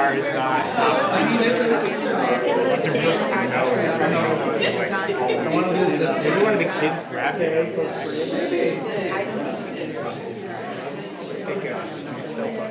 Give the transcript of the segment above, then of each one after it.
bar is not. What's a real? No, maybe one of the kids grabbed it. It's so fun.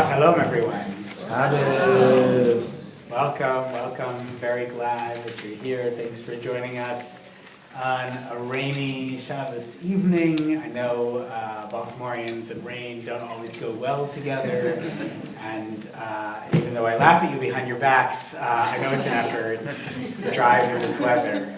Shalom, everyone. Welcome, welcome. Very glad that you're here. Thanks for joining us on a rainy Shabbos evening. I know Baltimoreans and rain don't always go well together, and even though I laugh at you behind your backs, I know it's an effort to drive in this weather.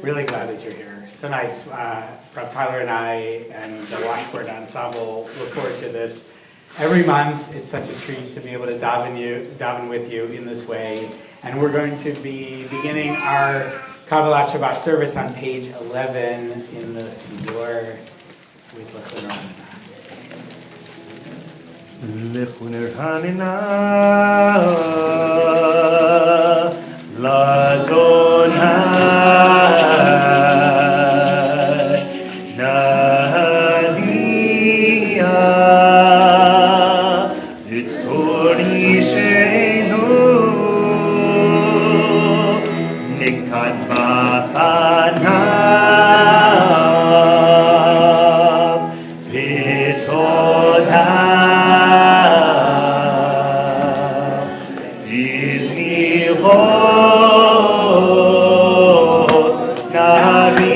Really glad that you're here. So nice. Prof. Tyler and I and the Washboard Ensemble look forward to this every month. It's such a treat to be able to daven with you in this way. And we're going to be beginning our Kabbalat Shabbat service on page 11 in the Siddur with L'chun Hanina Ladonai Nadia Litzori Sheinu Nikat Ba'anav V'Todah V'Zirot Navi'alo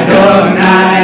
Adonai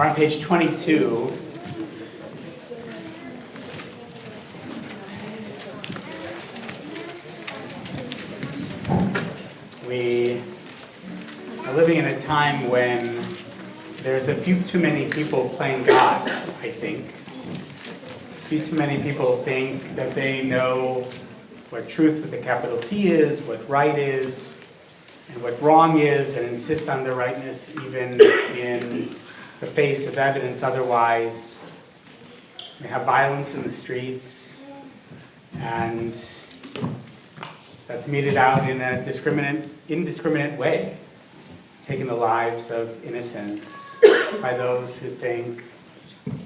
We're on page 22. We are living in a time when there's a few too many people playing God, I think. A few too many people think that they know what truth with a capital T is, what right is, and what wrong is, and insist on their rightness even in the face of evidence otherwise. We have violence in the streets, and that's meted out in a indiscriminate way, taking the lives of innocents by those who think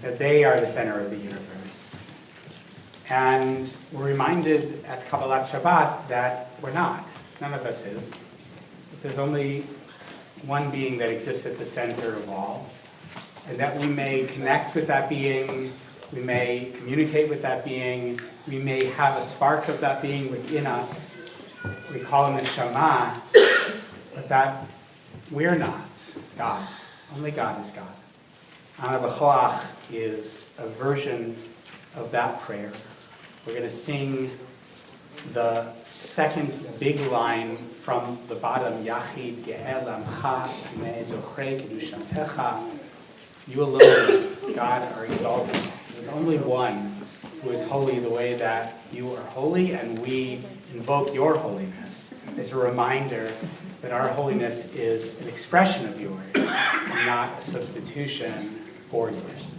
that they are the center of the universe. And we're reminded at Kabbalat Shabbat that we're not. None of us is. There's only one being that exists at the center of all, and that we may connect with that being, we may communicate with that being, we may have a spark of that being within us. We call him Neshama, but that we're not God. Only God is God. Ana B'choach is a version of that prayer. We're going to sing the second big line from the bottom, Yachid Ge'el Amcha Pnei Zochrei Kedushatecha. You alone, God, are exalted. There's only one who is holy the way that you are holy, and we invoke your holiness as a reminder that our holiness is an expression of yours, and not a substitution for yours.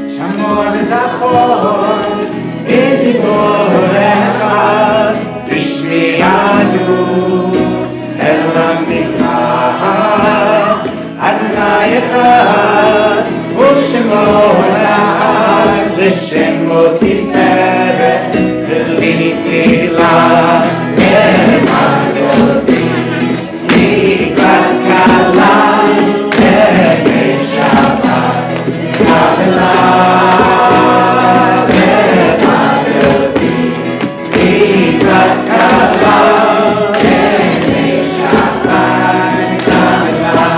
שמור וזכור את דיבורך ושמיענו אל עמך אדוני אחד ושמו אחד לשמו תפארת ולי תהילה למעלה לקראת קלה ונשבת קבלה למעלתי לקראת קלה ונשבת קבלה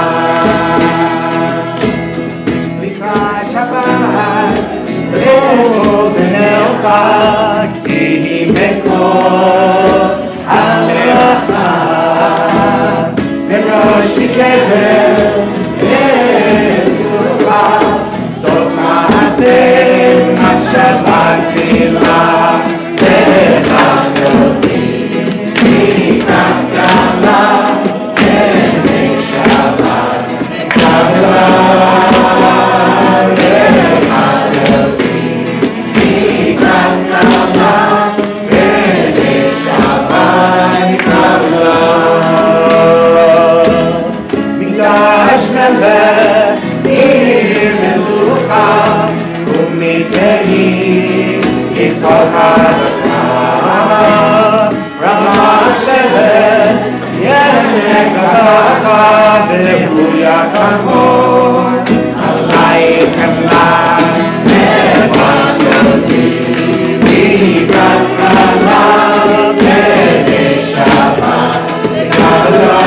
לקראת שבת ובנך כי מקור המלאכה ראש מקבל לסופה סוף מעשה מחשבה תחילה לחדותי לקראת קלה ונשבת קבלה לחדותי לקראת קלה ונשבת קבלה מקדש מלך עיר מלוכה ומצרים איתו הברכה רמת שבט ינק ברכה והוא יקבור עלייך חמלה לבנותי לקראת קלה ונשבת קבלה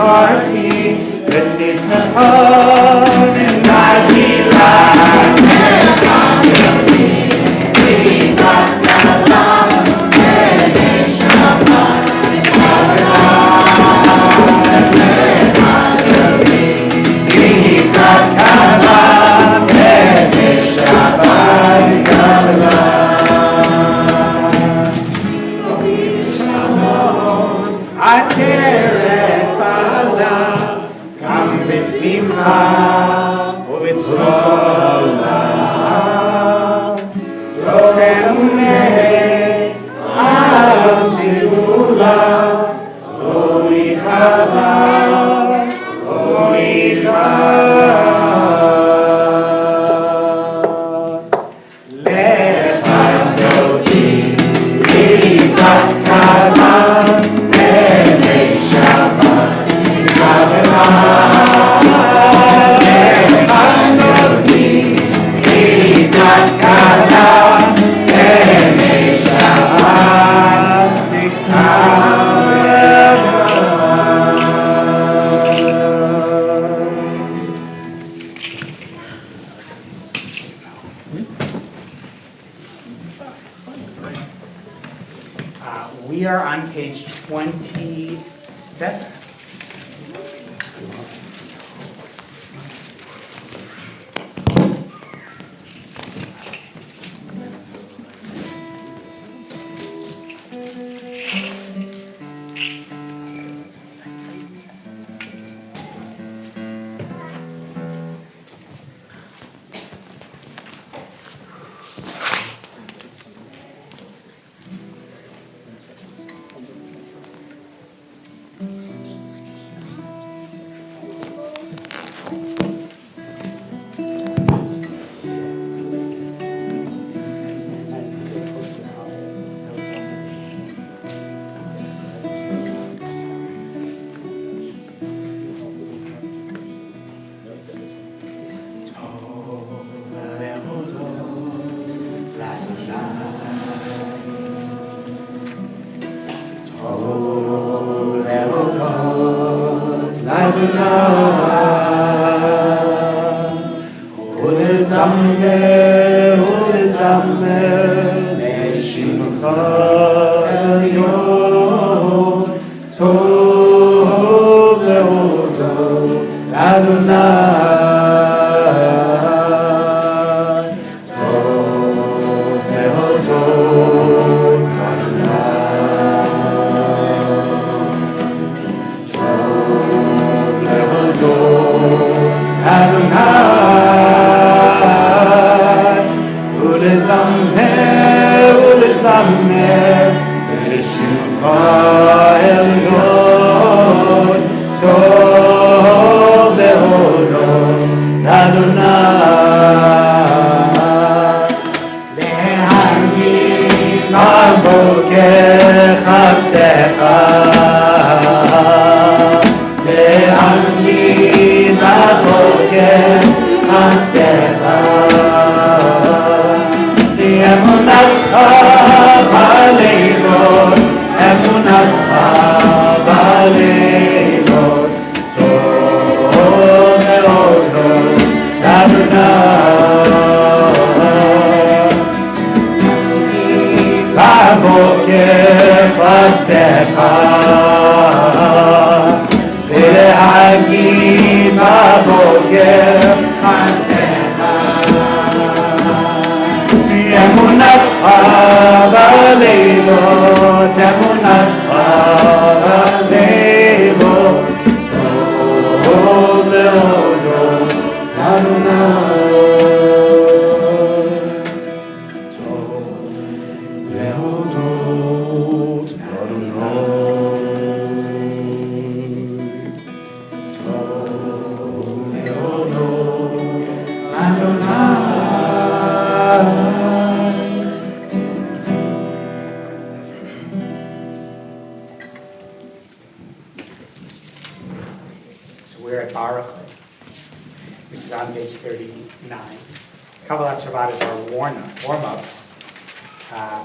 hearts We are on page 27.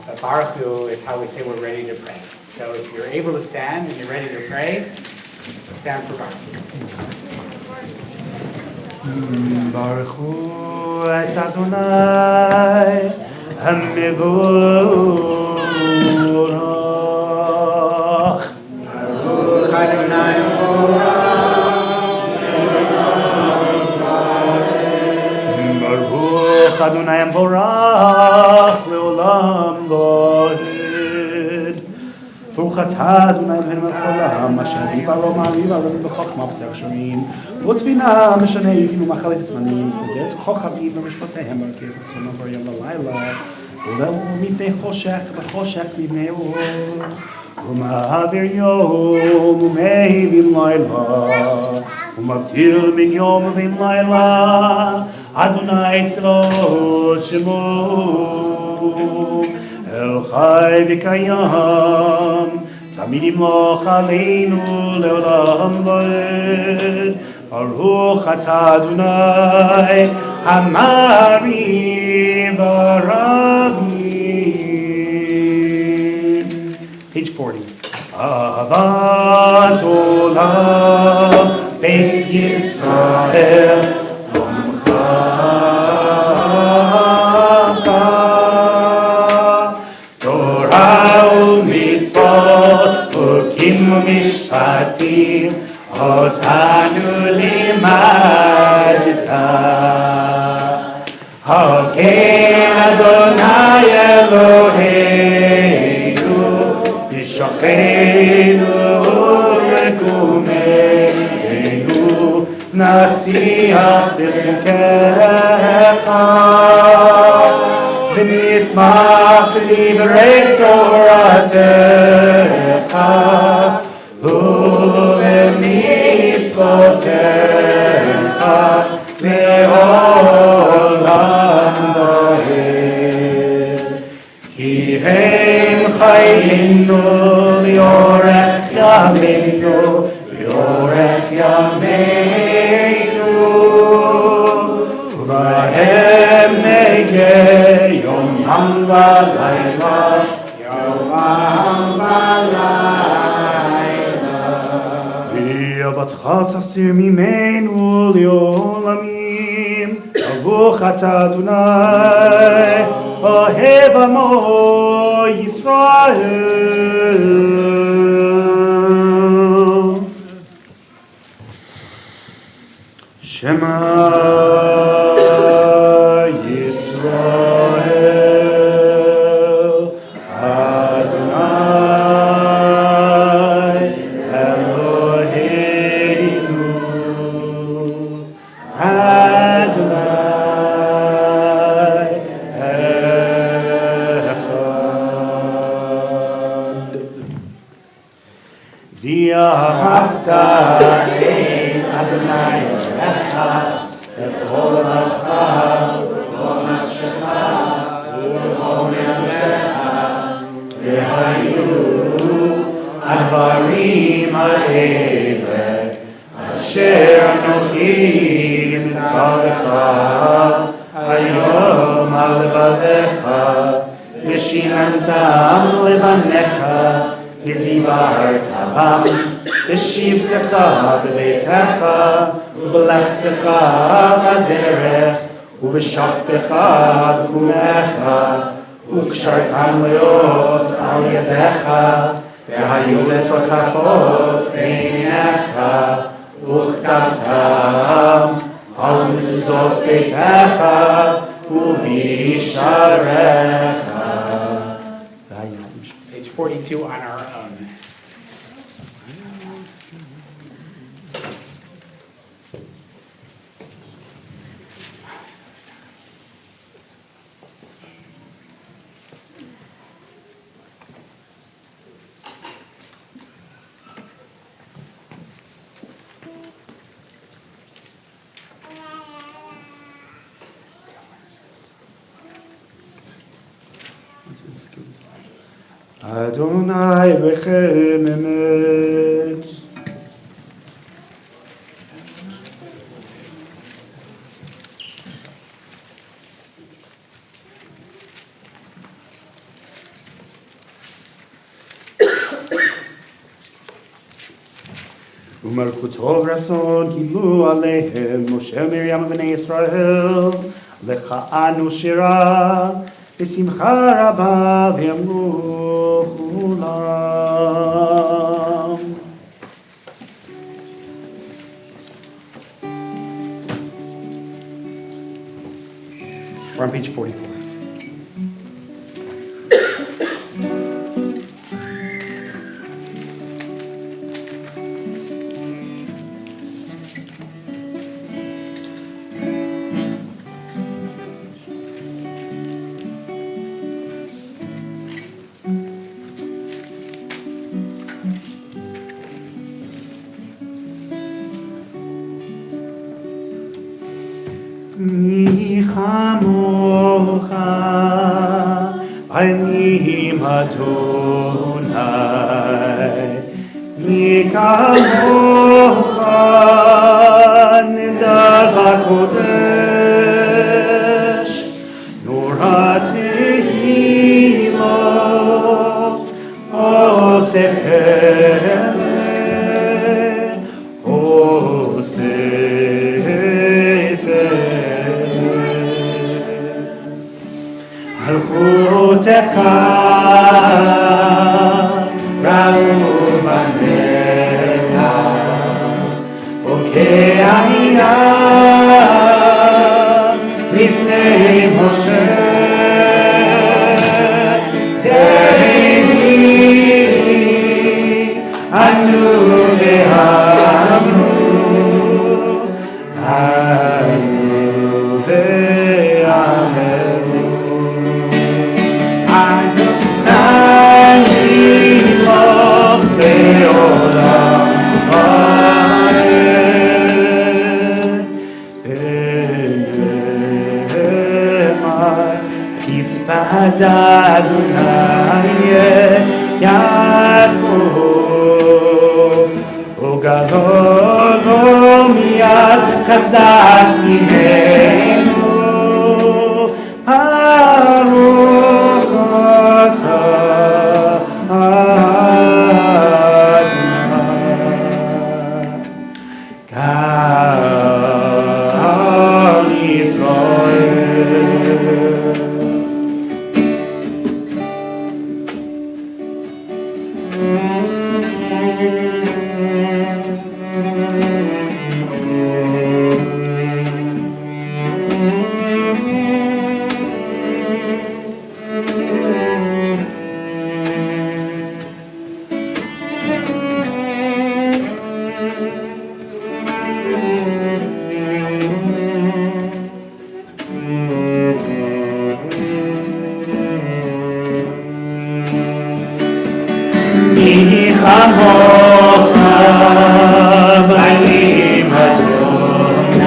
But Baruch Hu is how we say we're ready to pray. So if you're able to stand and you're ready to pray, stand for Baruch Hu. Baruch hu et Adonai HaMevorach. Baruch Adonai Baruch Adonai Mevorach Leolam Vaed. Baruch atah Adonai Eloheinu melech haolam asher dibaro ma'ariv alenu b'chokhmah b'tzach shonim u'tvina משנה עתים ומחלת זמנים ודרך כוכבים ומשפטיהם ברכי רצונם ביום ולילה ולאור מפני חושך וחושך מפני אור ומעביר יום ומאבים לילה ומבדיל בין יום ובין לילה אדוני צבאות שמו אל חי וקיים תמיד ימלוך עלינו לעולם ועד Baruch atah Adonai Hamari Varavim. Page 40. Ahavat Olam Beit Yisrael Lomcha Torah u'mitzvot Chukim u'mishpatim אותנו לימדת, כן אדוני אלוהינו, ישכנו וקומנו, נשיח בחוקך, ונשמח לדברי תורתך, ולמצוותיך לעולם ועד. כי הם חיינו לאורך ימינו, לאורך ימינו, ובהם נגע יומם ולילה, יומם ולילה. בתך תסיר ממנו לעולמים. ברוך אתה אדוני אוהב עמו ישראל. שמע ישראל אדוני אלוהינו אדוני אחד. ואהבת את אדוני אלוהיך בכל לבבך ובכל נפשך ובכל מאודך, והיו הדברים האלה אשר אנוכי מצווך היום על לבביך, ושיננתם לבניך ודיברת בם בשבתך בביתך ובלכתך בדרך ובשכבך בקומך, וקשרתם להיות על ידיך, והיו לטוטפות בעיניך, וכתבתם על מזוזות ביתך ובשעריך. Page 42 on our own. Adonai bechem emet. ומלכותו רצון קיבלו עליהם משה מרים ובני ישראל לך אנו שירה בשמחה רבה ויאמרו כולם. We're on page 44. מי כמוך עלים אדוני, מי כמוך נדע בקודש, נורא תהילות אוסף מלכותך ראו בניך וכעלייה לפני משה זאבי ענו ואמרו עזו ואמרו Fada Adonai Yaakov Ugadolo miyad chazak mimenu Baruch atah Adonai Kal Yisrael. מי כמוך בעלים אדוני,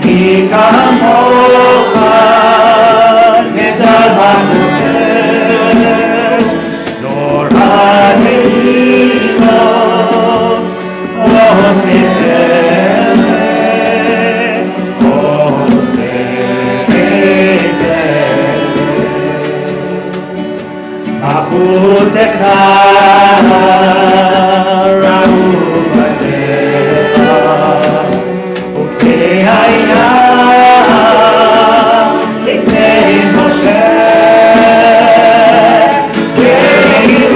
מי כמוך נדע בקודש, נורא תהילות אוסף מלכותך ראו בניך וכעלייה לפני משה זאבי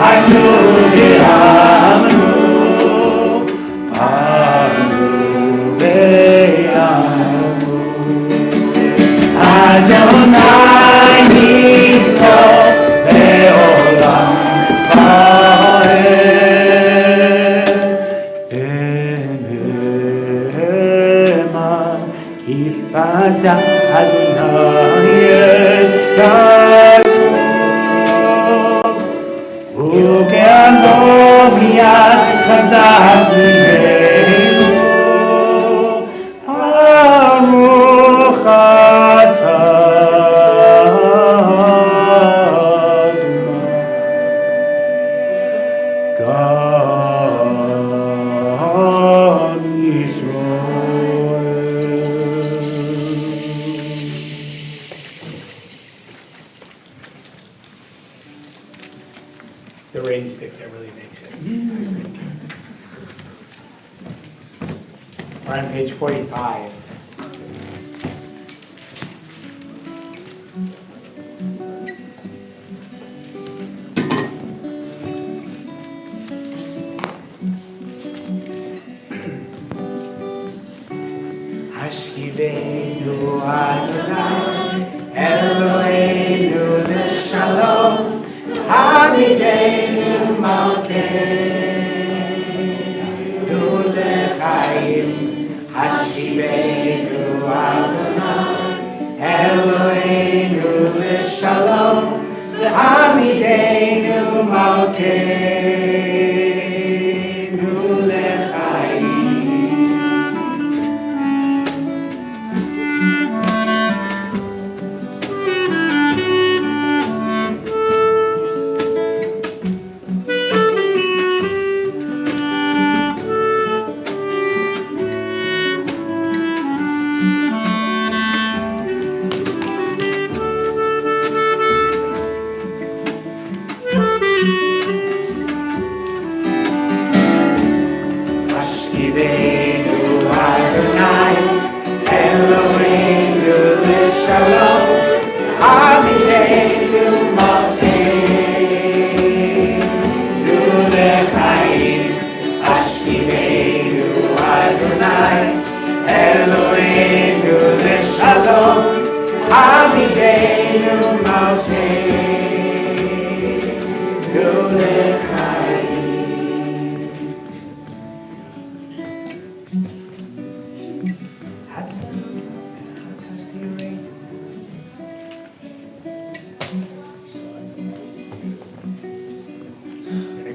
ענו ואמרו ענו ואמרו אדוני Fada Adonai Yaakov Ugadolo miyad chazak mimenu Baruch atah Kal Yisrael. The rain sticks are really We're on page 45. Hashkivenu Adonai Eloheinu Leshalom Hamidenu Malkeinu Lechaim Hashkivenu Adonai Eloheinu Leshalom Hamidenu Malkeinu Lechaim.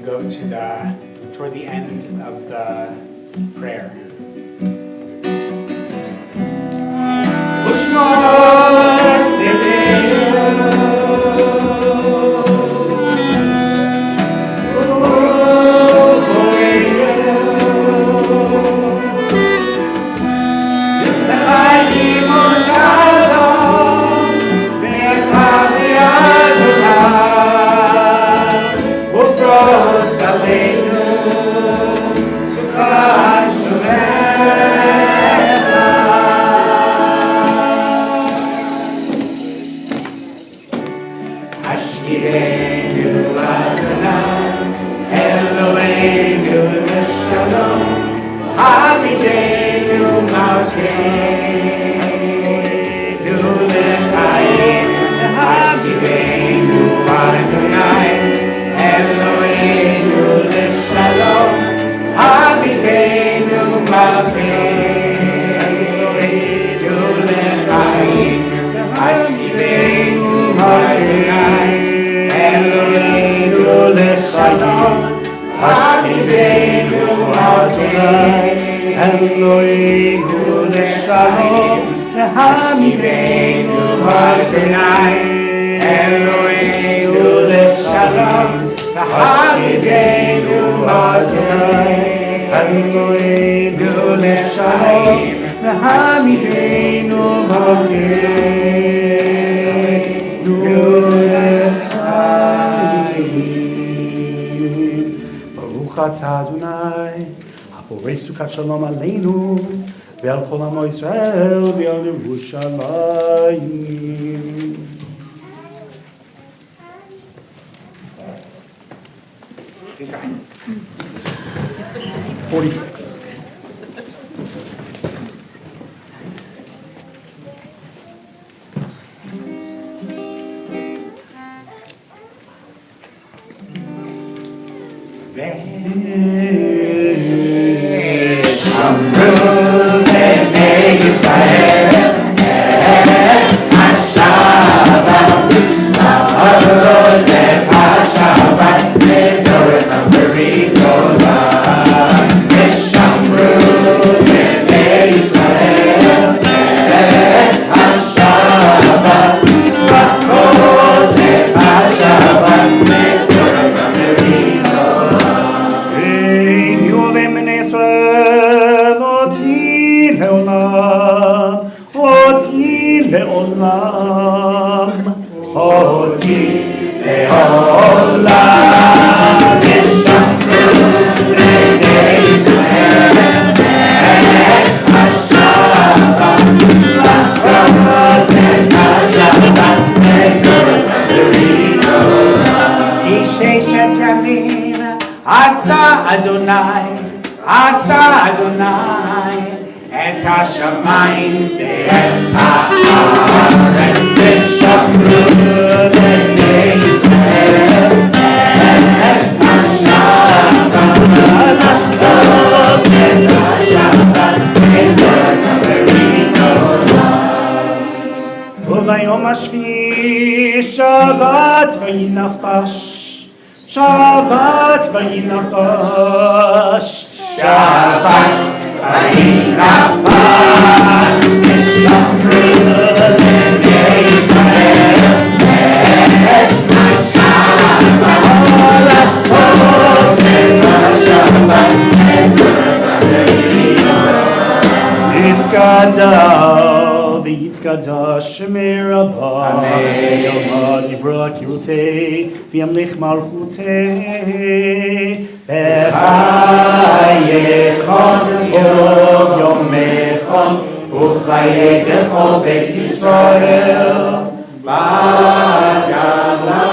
Go toward the end of the prayer. Shalom Aleinu, ve'al kol amo Yisrael, ve'al Yerushalayim. He's right. 46. עשה אדוני את השמיים ואת הארץ ושמרו בני ישראל את השבת לעשות את השבת בדרך הברית עולם וביום השביעי שבת וינפש שבת וינפש שבת וינפש ושמרו בני ישראל את השבת לעשות את השבת בדרך הברית עולם יתגדל ויתקדש מרבה יום דיברה קירותי וימליך מלכותי בחייכם יומכם וחיי כל בית ישראל בגלה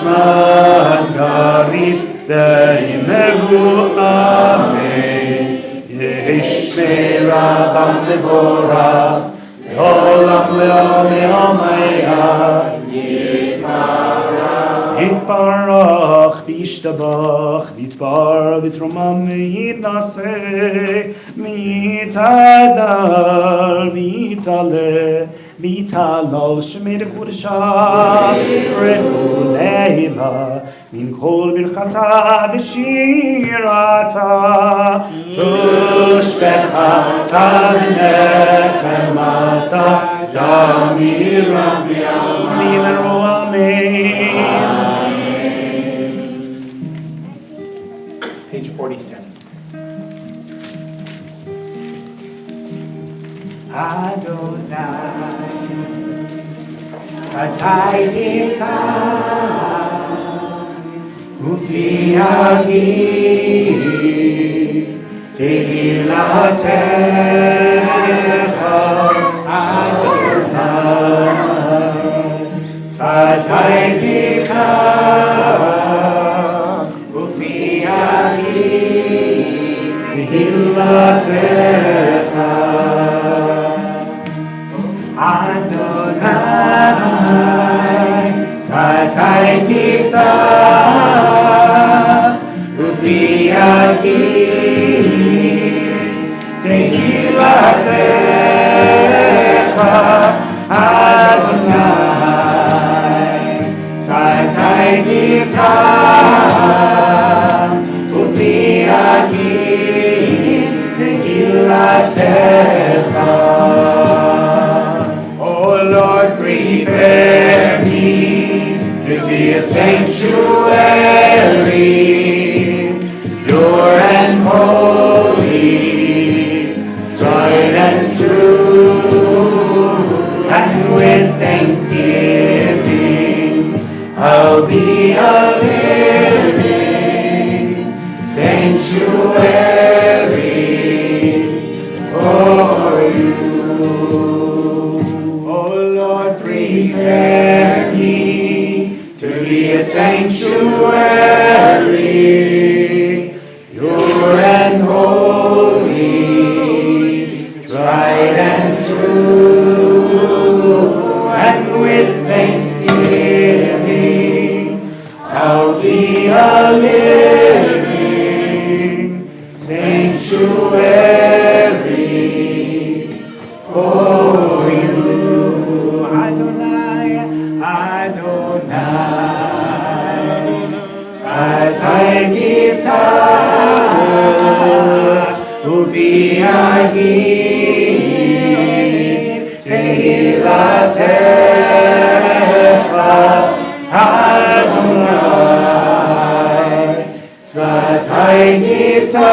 זמן קריב וימרו אמן יש מרבם לבורך לעולם לעולם יתברך וישתבח ויתבר ויתרומם ויתנשא ויתהדר ויתעלה ויתהלל שמי לקודשה ברכו לילה מן כל ברכתה ושירתה תושבחתה ונחמתה דמירה ויאמרו אמן. Page 47. Adonai, Atai Tivtah, Ufi Hagir, Tehilatecha, Adonai, Atai Tivtah, Ufi Hagir, Tehilatecha. Adonai, Tatai Tivtah, Ufi Hagir, Tehilatecha. Adonai, Tatai Tivtah, Ufi Hagir, Tehilatecha. Lord, prepare me to be a sanctuary, pure and holy, tried and true, and with thanksgiving I'll be a living sanctuary for you. Prepare me to be a sanctuary, pure and holy, tried and true, and with thanksgiving I'll be a living sanctuary for you. Tatai Tivtah, Ufi Hagir, Tehilatecha. Adonai, Tatai Tivtah,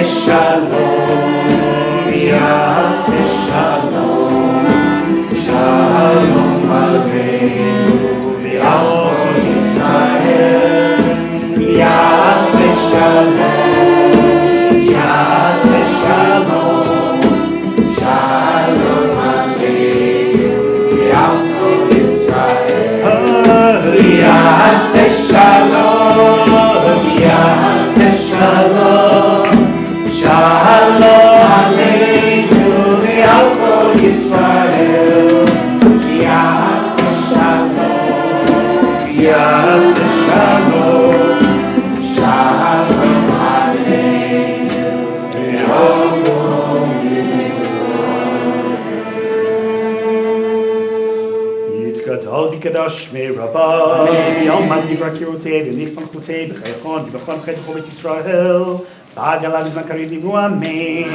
shalom, yaseh shalom, shalom aleinu ve'al kol Yisrael, yaseh shalom, yaseh shalom, shalom aleinu ve'al kol Yisrael, yaseh shalom, yaseh shalom, shalom aleinu ve'al kol Yisrael, yaseh shalom, yaseh shalom, shalom aleinu ve'al kol Yisrael. Yitgadol Yikadash Shmei Rabbah, Yalmati V'Akirotei, V'Nich Van Chutei, V'Chaychon, V'Chon Chet Chobet Yisrael, Ba'agala V'Zmakarim V'Imru Amen.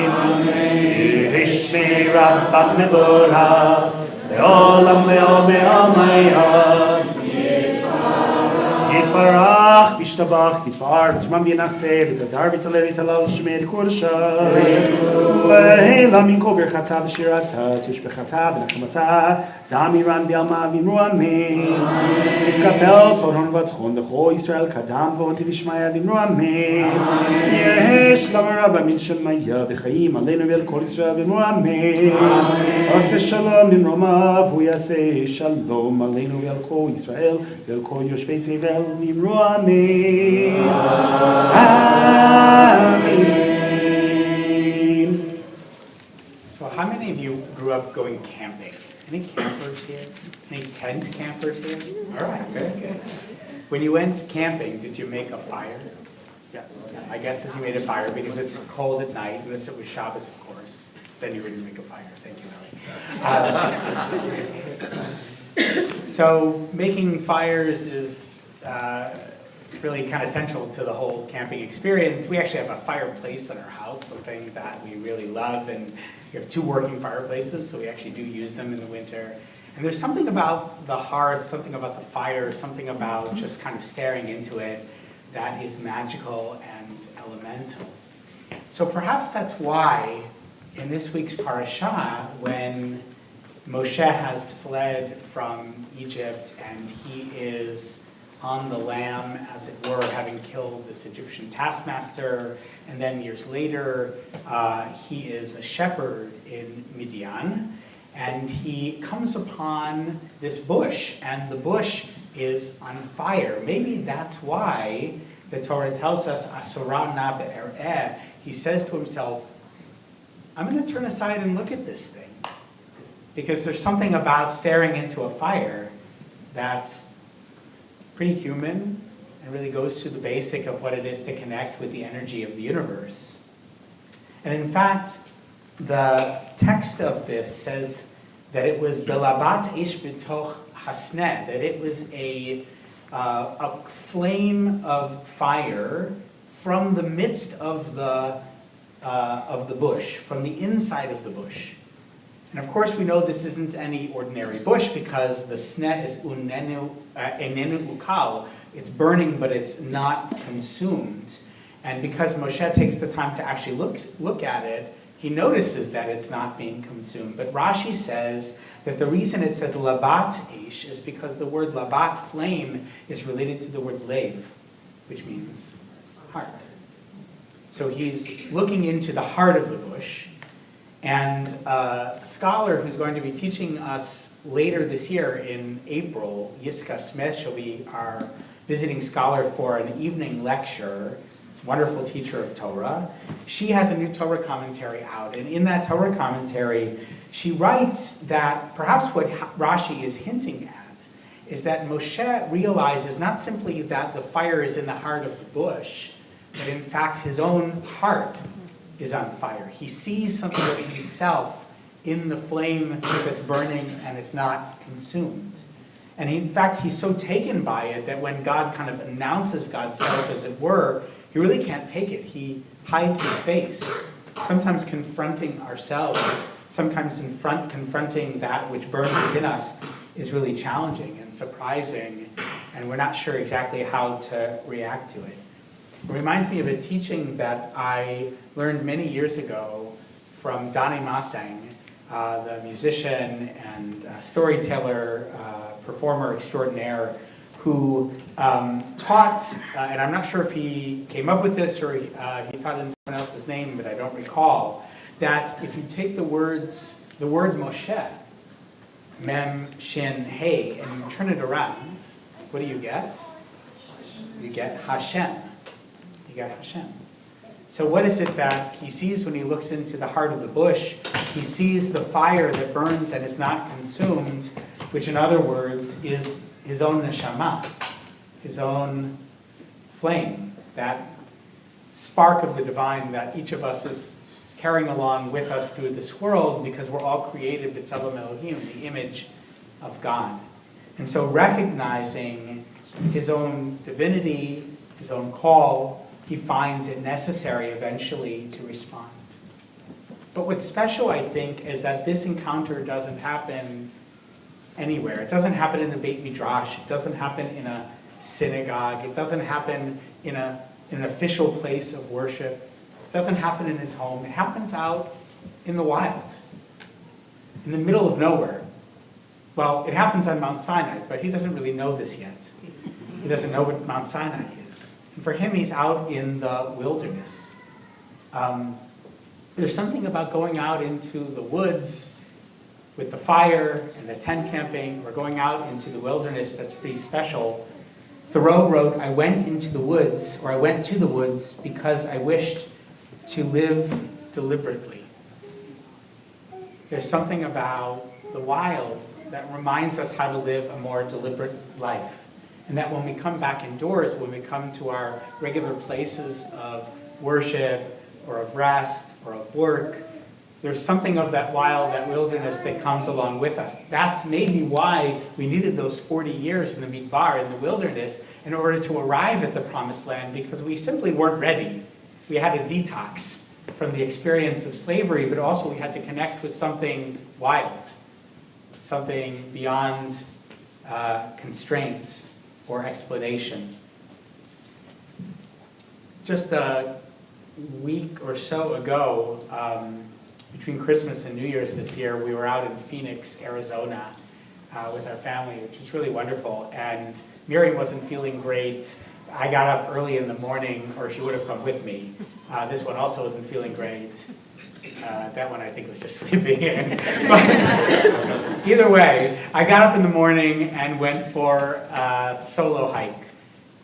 Yishmei Rabbah Mevorach, Le'olam Le'ol Me'amayad. Yitbarach, V'Yishtabach, V'Yitbar, V'Shmam V'Yanaseh, V'Tadar V'Talel V'Talal Shmei Kodesh. Le'ela Min Kol Birchata V'Shirata, Tishbechata V'Nachmata, Damiran V'Yalma V'Imru Amen. Titkabel Toron V'Tchon L'Chol Yisrael Kadam V'Onti V'Shmaya V'Imru Amen. Yesh Lamarabba Min Shemaya V'Chaim Aleinu V'El Kol Yisrael V'Imru Amen. Aseh Shalom Min Romav V'Yaseh Shalom Aleinu V'El Kol Yisrael V'El Kol Yoshvei Tevel V'Imru Amen. Amen. So how many of you grew up going camping? Any campers here? Any tent campers here? All right, very good. When you went camping, did you make a fire? Yes. I guess as you made a fire because it's cold at night, unless it was Shabbos, of course. Then you wouldn't make a fire. Thank you, Ellie. So making fires is really kind of central to the whole camping experience. We actually have a fireplace in our house, something that we really love, and we have 2 working fireplaces, so we actually do use them in the winter. And there's something about the hearth, something about the fire, something about just kind of staring into it that is magical and elemental. So perhaps that's why in this week's parashah, when Moshe has fled from Egypt and he is on the lam, as it were, having killed this Egyptian taskmaster, and then years later, he is a shepherd in Midian, and he comes upon this bush, and the bush is on fire. Maybe that's why the Torah tells us, Asura na ve'ereh. He says to himself, I'm going to turn aside and look at this thing. Because there's something about staring into a fire that's pretty human and really goes to the basic of what it is to connect with the energy of the universe. And in fact, the text of this says that it was belabat ish b'toch hasneh, that it was a flame of fire from the midst of the bush, from the inside of the bush. And of course we know this isn't any ordinary bush because the sneh is enenu ukal. It's burning, but it's not consumed. And because Moshe takes the time to actually look at it, he notices that it's not being consumed. But Rashi says that the reason it says labat ish is because the word labat, flame, is related to the word lev, which means heart. So he's looking into the heart of the bush. And a scholar who's going to be teaching us later this year in April, Yiska Smith, she'll be our visiting scholar for an evening lecture, wonderful teacher of Torah. She has a new Torah commentary out, and in that Torah commentary, she writes that perhaps what Rashi is hinting at is that Moshe realizes not simply that the fire is in the heart of the bush, but in fact his own heart is on fire. He sees something of himself in the flame that's burning and it's not consumed. And in fact, he's so taken by it that when God kind of announces God's self, as it were, he really can't take it. He hides his face, sometimes confronting ourselves, sometimes confronting that which burns within us is really challenging and surprising, and we're not sure exactly how to react to it. It reminds me of a teaching that I learned many years ago from Donnie Maseng, the musician and storyteller, performer extraordinaire, who taught, and I'm not sure if he came up with this or he taught it in someone else's name, but I don't recall, that if you take the word Moshe, Mem, Shin, Hey, and you turn it around, what do you get? You get Hashem. You get Hashem. So what is it that he sees when he looks into the heart of the bush? He sees the fire that burns and is not consumed, which in other words is his own neshama, his own flame, that spark of the divine that each of us is carrying along with us through this world, because we're all created b'tzelem Elohim, the image of God. And so recognizing his own divinity, his own call, he finds it necessary eventually to respond. But what's special, I think, is that this encounter doesn't happen anywhere. It doesn't happen in a Beit Midrash. It doesn't happen in a synagogue. It doesn't happen in an official place of worship. It doesn't happen in his home. It happens out in the wild, in the middle of nowhere. Well, it happens on Mount Sinai, but he doesn't really know this yet. He doesn't know what Mount Sinai is. And for him, he's out in the wilderness. There's something about going out into the woods with the fire and the tent camping, or going out into the wilderness, that's pretty special. Thoreau wrote, I went into the woods, or I went to the woods because I wished to live deliberately. There's something about the wild that reminds us how to live a more deliberate life. And that when we come back indoors, when we come to our regular places of worship, or of rest, or of work, there's something of that wild, that wilderness that comes along with us. That's maybe why we needed those 40 years in the Midbar, in the wilderness, in order to arrive at the Promised Land, because we simply weren't ready. We had a detox from the experience of slavery, but also we had to connect with something wild, something beyond constraints or explanation. Just a week or so ago, between Christmas and New Year's this year, we were out in Phoenix, Arizona, with our family, which was really wonderful. And Miriam wasn't feeling great. I got up early in the morning, or she would have come with me. This one also wasn't feeling great. That one I think was just sleeping in. But either way, I got up in the morning and went for a solo hike.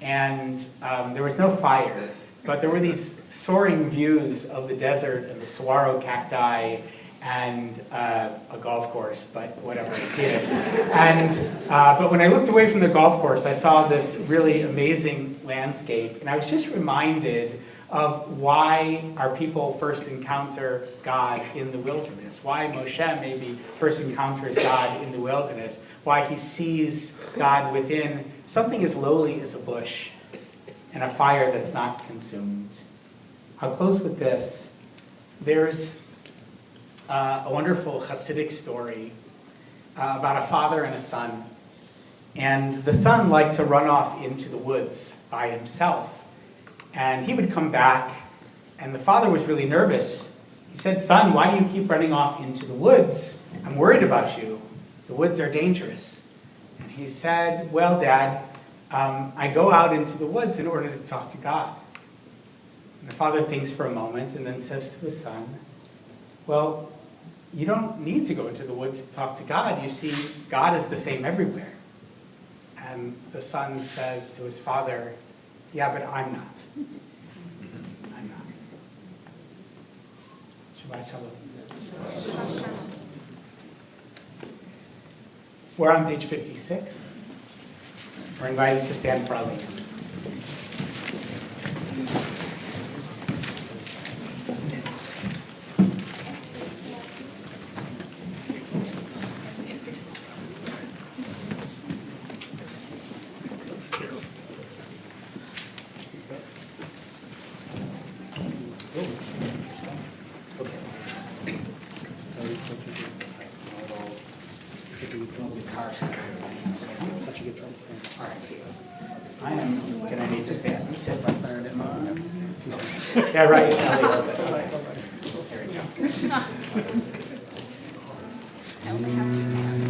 And there was no fire, but there were these soaring views of the desert and the saguaro cacti and a golf course, but whatever, I see it. And, but when I looked away from the golf course, I saw this really amazing landscape, and I was just reminded of why our people first encounter God in the wilderness, why Moshe maybe first encounters God in the wilderness, why he sees God within something as lowly as a bush and a fire that's not consumed. I'll close with this. There's a wonderful Hasidic story about a father and a son. And the son liked to run off into the woods by himself. And he would come back, and the father was really nervous. He said, son, why do you keep running off into the woods? I'm worried about you. The woods are dangerous. And he said, well, Dad, I go out into the woods in order to talk to God. And the father thinks for a moment and then says to his son, well, you don't need to go into the woods to talk to God. You see, God is the same everywhere. And the son says to his father, yeah, but I'm not. I'm not. Shabbat Shalom. We're on page 56. We're invited to stand for Aliyah. Such a good drum stand. All right. I am gonna need to stand. Let me sit my third one. Yeah, right. There we go. I only have 2 hands.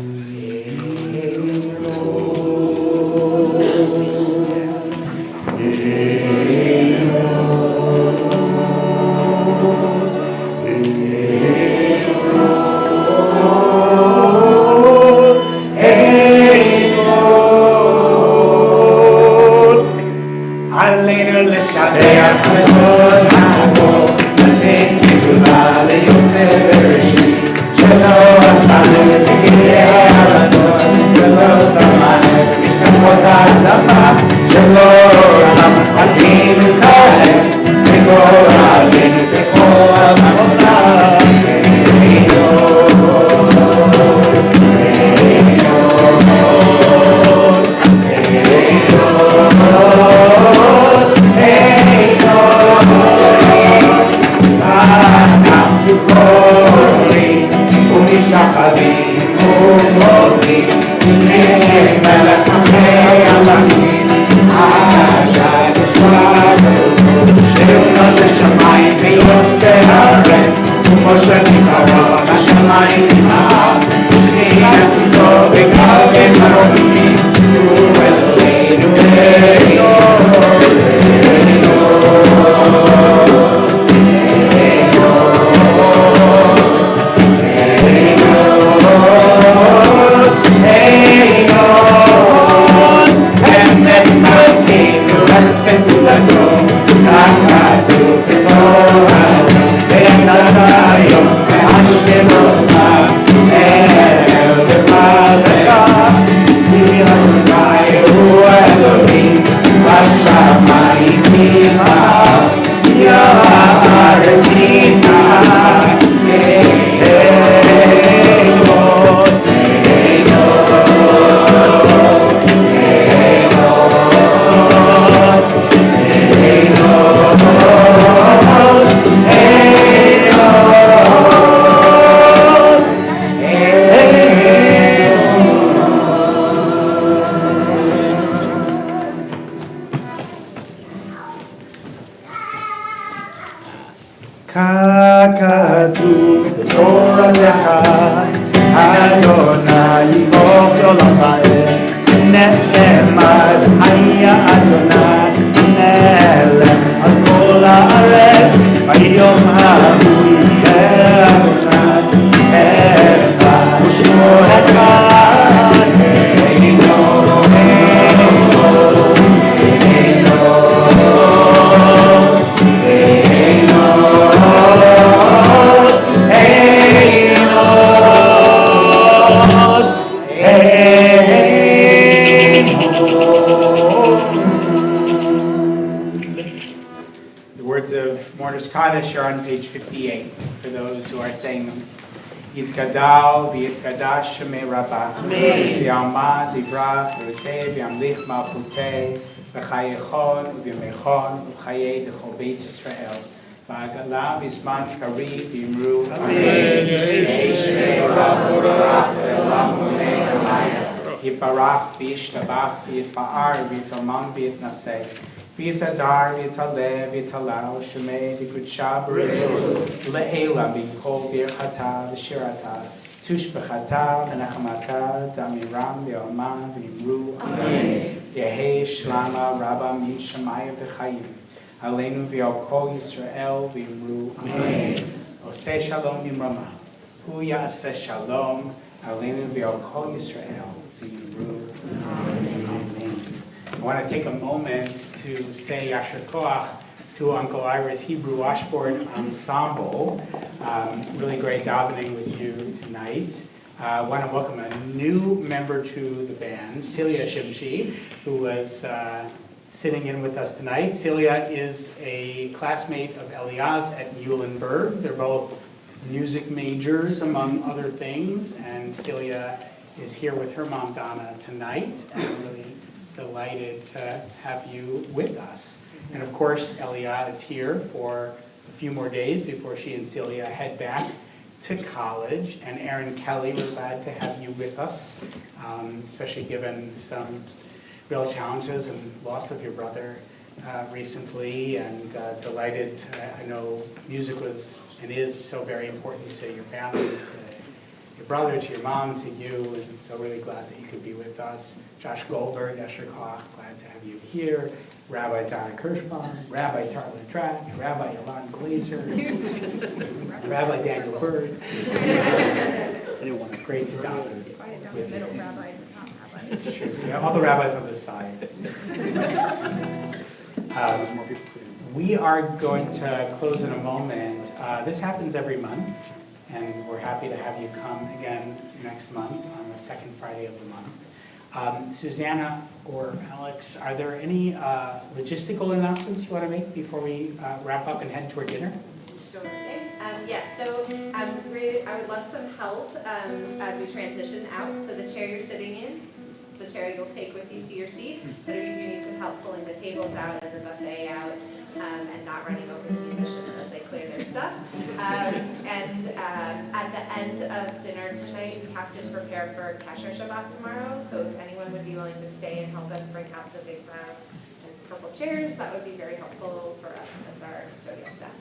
Klei Kodesh are on page 58, for those who are saying them. Yitzgadal, v'yitzgadash shemei rabbah, v'yamad, v'yivrach, v'yoteh, v'yamlich malchuteh, v'chayechon, v'yamechon, v'chayei d'chol beit Yisrael. V'agala, v'yisman kariv, v'yimru, Amen. Yehei shmei Rabbu Barach, v'elam unei hamayim. Yiparach, v'yishtabach, v'yitpa'ar, v'yitomam, v'yitnaseh. V'yitadar, v'yitalev, v'yitalao, shemei, v'yikudsha, b'rehu, le'ela, v'yikol, v'yirchata, v'shirata, tushbechata, v'nechamata, damiram, v'yomam, v'yimru, Amen. Yehei shlama, rabba, min shemaya, v'chayim. Aleinu v'yal kol Yisrael, v'yimru, Amen. Oseh shalom yimrama, hu ya'aseh shalom, aleinu v'yal kol Yisrael, v'yimru, Amen. I want to take a moment to say Yasher Koach to Uncle Ira's Hebrew Washboard Ensemble. Really great davening with you tonight. I want to welcome a new member to the band, Celia Shimshi, who was sitting in with us tonight. Celia is a classmate of Eliaz at Muhlenberg. They're both music majors, among other things, and Celia is here with her mom, Donna, tonight. I'm really delighted to have you with us. And of course, Elia is here for a few more days before she and Celia head back to college. And Aaron Kelly, we're glad to have you with us, especially given some real challenges and loss of your brother recently, and delighted. I know music was and is so very important to your family, to your brother, to your mom, to you, and so really glad that you could be with us. Josh Goldberg, Esher Koch, glad to have you here. Rabbi Donna Kirschbaum, Rabbi Tarla Track, Rabbi Yolande Glazer, Rabbi Daniel Bird. Great to have Divided down the middle, rabbis and non-rabbis. It's true. Yeah, all the rabbis on this side. We are going to close in a moment. This happens every month, and we're happy to have you come again next month on the second Friday of the month. Susanna or Alex, are there any logistical announcements you want to make before we wrap up and head toward dinner? Sure thing. Yes, so I would love some help as we transition out. So the chair you're sitting in, the chair you'll take with you to your seat. But we do need some help pulling the tables out and the buffet out and not running over the musicians as they clear their stuff. And at the end of dinner tonight, we have to prepare for Kasher Shabbat tomorrow. So if anyone would be willing to stay and help us bring out the big brown and purple chairs, that would be very helpful for us and our custodial staff.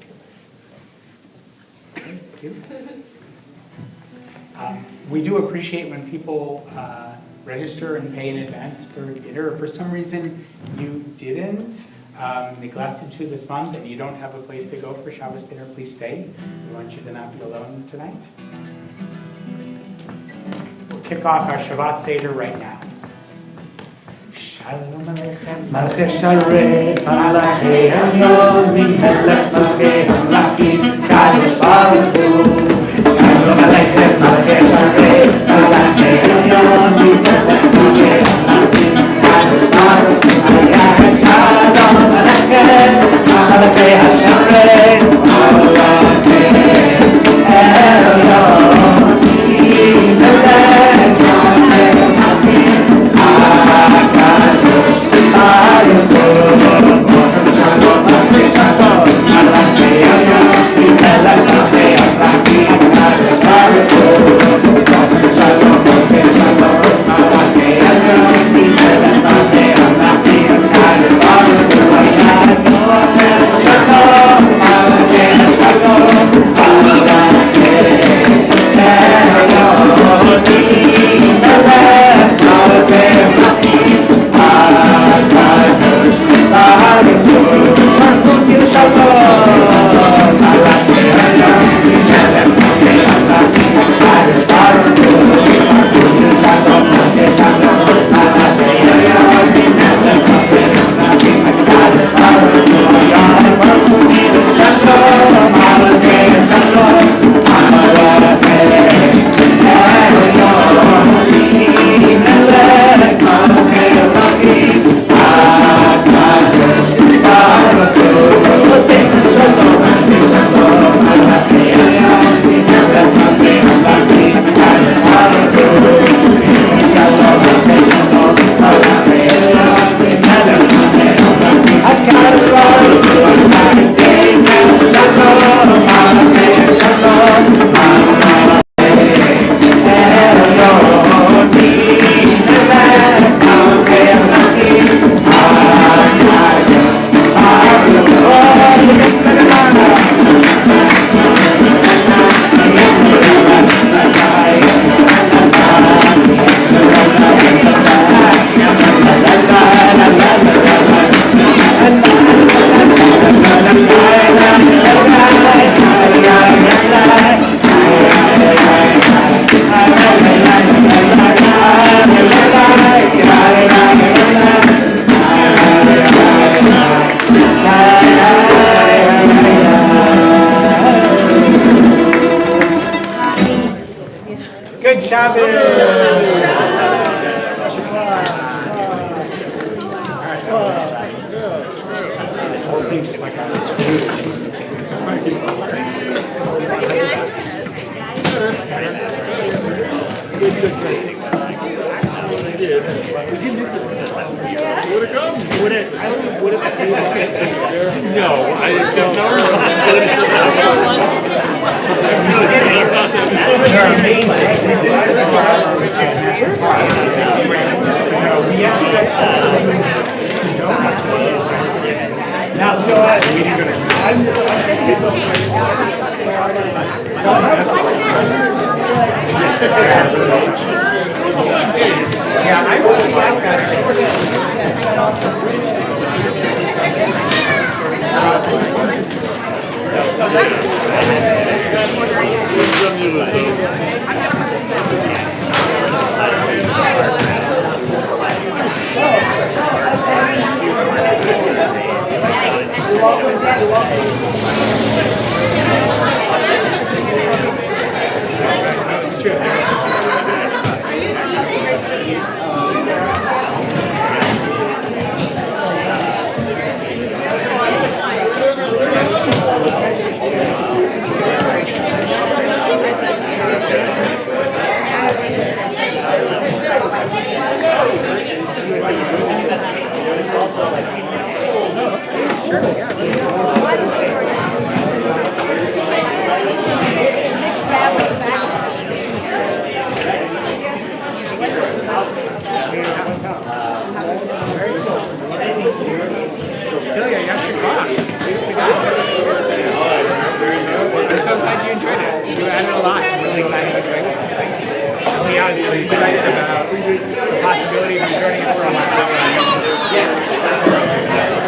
Thank you. We do appreciate when people register and pay in advance for dinner. If for some reason you didn't, neglected to this month, and you don't have a place to go for Shabbos dinner, please stay. We want you to not be alone tonight. We'll kick off our Shabbat Seder right now. Shalom Aleichem. Malchei Sharet, Malachei Elyon, Melech Malchei Hamlakim, Kadosh Baruch Hu. Shalom Aleichem, Malchei Sharet, Malachei Elyon, Melech Malchei Hamlakim, Kadosh Baruch Hu. Shalom Aleichem, Malchei Sharet, Malachei Elyon, Melech Malchei Hamlakim. Good Shabbos. Whole thing just like They're amazing. Yeah, I really like that. It's true. Celia, you actually rock. I'm so glad you enjoyed it. You added a lot. I'm really glad you enjoyed it. Thank you. Leah is really excited about the possibility of you joining us for a while. Yeah.